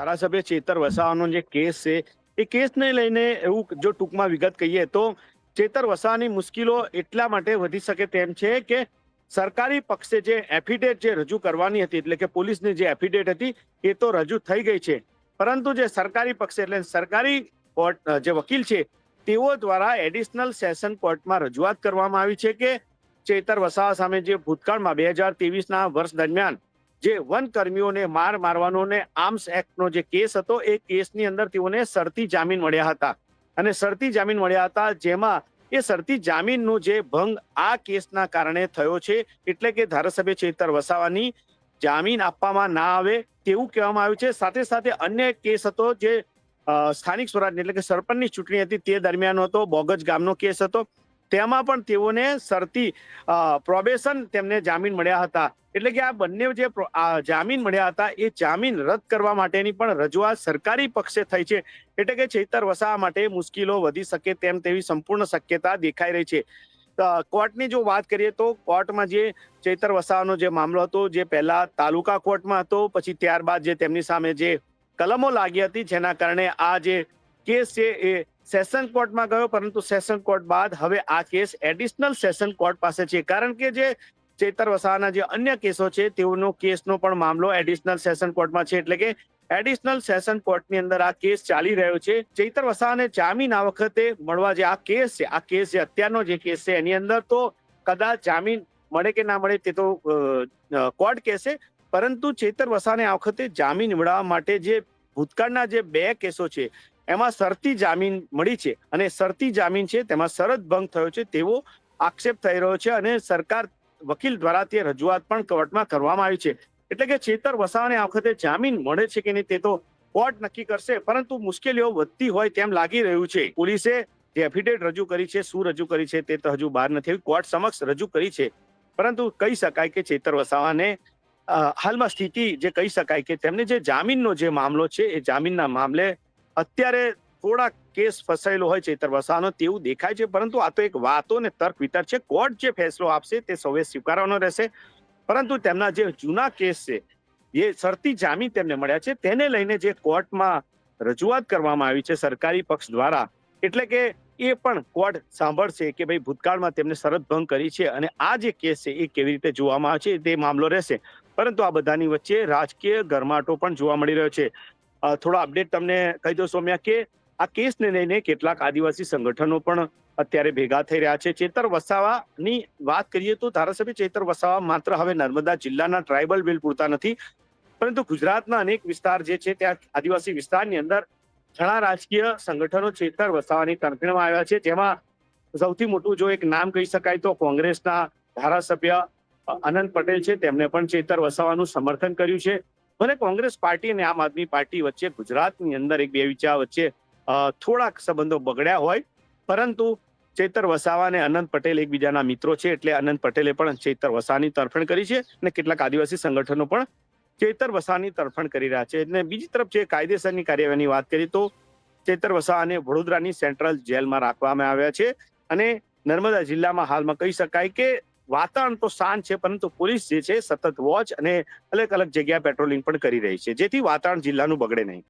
ધારાસભ્ય ચેતર વસાવાનો જે કેસ છે એ કેસને લઈને એવું જો ટૂંકમાં વિગત કહીએ તો ચેતર વસાવાની મુશ્કેલો એટલા માટે વધી શકે તેમ છે કે સરકારી પક્ષે જે એફિડેવિટ જે રજૂ કરવાની હતી એટલે કે પોલીસની જે એફિડેવિટ હતી એ તો રજૂ થઈ ગઈ છે, પરંતુ જે સરકારી પક્ષે એટલે સરકારી કોર્ટ જે વકીલ છે તેઓ દ્વારા એડિશનલ સેશન કોર્ટમાં રજૂઆત કરવામાં આવી છે કે ચેતર વસાવા સામે જે ભૂતકાળમાં 2023ના વર્ષ દરમિયાન જે વનકર્મીઓને મારવાનો ને આર્મ્સ એક્ટનો જે કેસ હતો એ કેસની અંદર તેઓને શરતી જામીન મળ્યા હતા અને શરતી જામીન મળ્યા હતા જેમાં એ શરતી જામીનનો જે ભંગ આ કેસના કારણે થયો છે એટલે કે ધારાસભ્ય ચેતર વસાવાની જામીન આપવામાં ના આવે તેવું કહેવામાં આવ્યું છે। સાથે સાથે અન્ય એક કેસ હતો જે સ્થાનિક સ્વરાજ એટલે કે સરપંચની ચૂંટણી હતી તે દરમિયાન હતો, બોગજ ગામનો કેસ હતો, તેમાં પણ તેઓને શરતી પ્રોબેશન તેમને જામીન મળ્યા હતા। એટલે કે આ બંને જે જામીન મળ્યા હતા એ જામીન રદ કરવા માટેની પણ રજૂઆત સરકારી પક્ષે થઈ છે, એટલે કે ચેતર વસાવા માટે મુશ્કેલો વધી શકે તેમ તેવી સંપૂર્ણ શક્યતા દેખાઈ રહી છે। કોર્ટની જો વાત કરીએ તો કોર્ટમાં જે ચેતર વસાવાનો જે મામલો હતો જે પહેલા તાલુકા કોર્ટમાં હતો, પછી ત્યારબાદ જે તેમની સામે જે કલમો લાગી હતી જેના કારણે આ જે કેસ છે એ સેશન કોર્ટમાં ગયો, પરંતુ સેશન કોર્ટ બાદ હવે આ કેસ એડિશનલ સેશન કોર્ટ પાસે છે, કારણ કે જે ચેતર વસાવાના જે અન્ય કેસો છે તેઓનો કેસનો પણ મામલો એડિશનલ સેશન કોર્ટમાં છે, એટલે કે એડિશનલ સેશન કોર્ટની અંદર આ કેસ ચાલી રહ્યો છે। ચેતર વસાવાને જામીન આ વખતે મળવા જે આ કેસ છે અત્યારનો જે કેસ છે એની અંદર તો કદાચ જામીન મળે કે ના મળે તે તો કોર્ટ કહેશે, પરંતુ ચેતર વસાવાને આ વખતે જામીન મેળવવા માટે જે ભૂતકાળના જે 2 કેસો છે એમાં શરતી જામીન મળી છે અને શરતી જામીન છે તેમાં શરત ભંગ થયો છે તેવો આક્ષેપ થઈ રહ્યો છે અને સરકાર વકીલ દ્વારા તે રજૂઆત પણ કોર્ટમાં કરવામાં આવી છે। એટલે કે ચેતર વસાવાને આ વખતે જામીન મળે છે કે નહીં તે તો કોર્ટ નક્કી કરશે, પરંતુ મુશ્કેલીઓ વધતી હોય તેમ લાગી રહ્યું છે। પોલીસે જે એફિડેવિટ રજૂ કરી છે, શું રજૂ કરી છે તે તો હજુ બહાર નથી આવી, કોર્ટ સમક્ષ રજૂ કરી છે, પરંતુ કહી શકાય કે ચેતર વસાવાને હાલમાં સ્થિતિ જે કહી શકાય કે તેમને જે જામીનનો જે મામલો છે એ જામીનના મામલે અત્યારે થોડા કેસ ફસાયેલો હોય ચેતર વસાવાનો તેવું દેખાય છે, પરંતુ આ તો એક વાતો ને તર્ક વિતર્ક છે। કોર્ટ જે ફેસલો આપશે તે સૌએ સ્વીકારવાનો રહેશે, પરંતુ તેમના જે જૂના કેસ છે જે શરતી જામીન તેમને મળ્યા છે તેને લઈને જે કોર્ટમાં રજૂઆત કરવામાં આવી છે સરકારી પક્ષ દ્વારા, એટલે કે એ પણ કોર્ટ સાંભળશે કે ભાઈ ભૂતકાળમાં તેમને શરત ભંગ કરી છે અને આ જે કેસ છે એ કેવી રીતે જોવામાં આવે છે તે મામલો રહેશે। પરંતુ આ બધાની વચ્ચે રાજકીય ગરમાટો પણ જોવા મળી રહ્યો છે। થોડા અપડેટ તમને કહી દો સૌમ્યા કે આ કેસને લઈને કેટલાક આદિવાસી સંગઠનો પણ અત્યારે ભેગા થઈ રહ્યા છે। ચેતર વસાવાની વાત કરીએ તો ધારાસભ્ય ચેતર વસાવા માત્ર હવે નર્મદા જિલ્લાના ટ્રાઇબલ બિલ પૂરતા નથી, પરંતુ ગુજરાતના અનેક વિસ્તાર જે છે ત્યાં આદિવાસી વિસ્તારની અંદર ઘણા રાજકીય સંગઠનો ચેતર વસાવાની તરફેણમાં આવ્યા છે, જેમાં સૌથી મોટું જો એક નામ કહી શકાય તો કોંગ્રેસના ધારાસભ્ય અનંત પટેલ છે, તેમને પણ ચેતર વસાવાનું સમર્થન કર્યું છે। ભલે કોંગ્રેસ પાર્ટી અને આમ આદમી પાર્ટી વચ્ચે ગુજરાતની અંદર એક બે વિચાર વચ્ચે થોડાક સંબંધો બગડ્યા હોય, પરંતુ ચેતર વસાવા અને અનંત પટેલ એકબીજાના મિત્રો છે, એટલે અનંત પટેલે પણ ચેતર વસાવાની તરફેણ કરી છે અને કેટલાક આદિવાસી સંગઠનો પણ ચેતર વસાવાની તરફેણ કરી રહ્યા છે। અને બીજી તરફ જે કાયદેસરની કાર્યવાહીની વાત કરીએ તો ચેતર વસાવાને વડોદરાની સેન્ટ્રલ જેલમાં રાખવામાં આવ્યા છે અને નર્મદા જિલ્લામાં હાલમાં કહી શકાય કે વાતાવરણ તો શાંત છે, પરંતુ પોલીસ જે છે સતત વોચ અને અલગ અલગ જગ્યાએ પેટ્રોલિંગ પણ કરી રહી છે, જેથી વાતાવરણ જિલ્લાનું બગડે નહીં।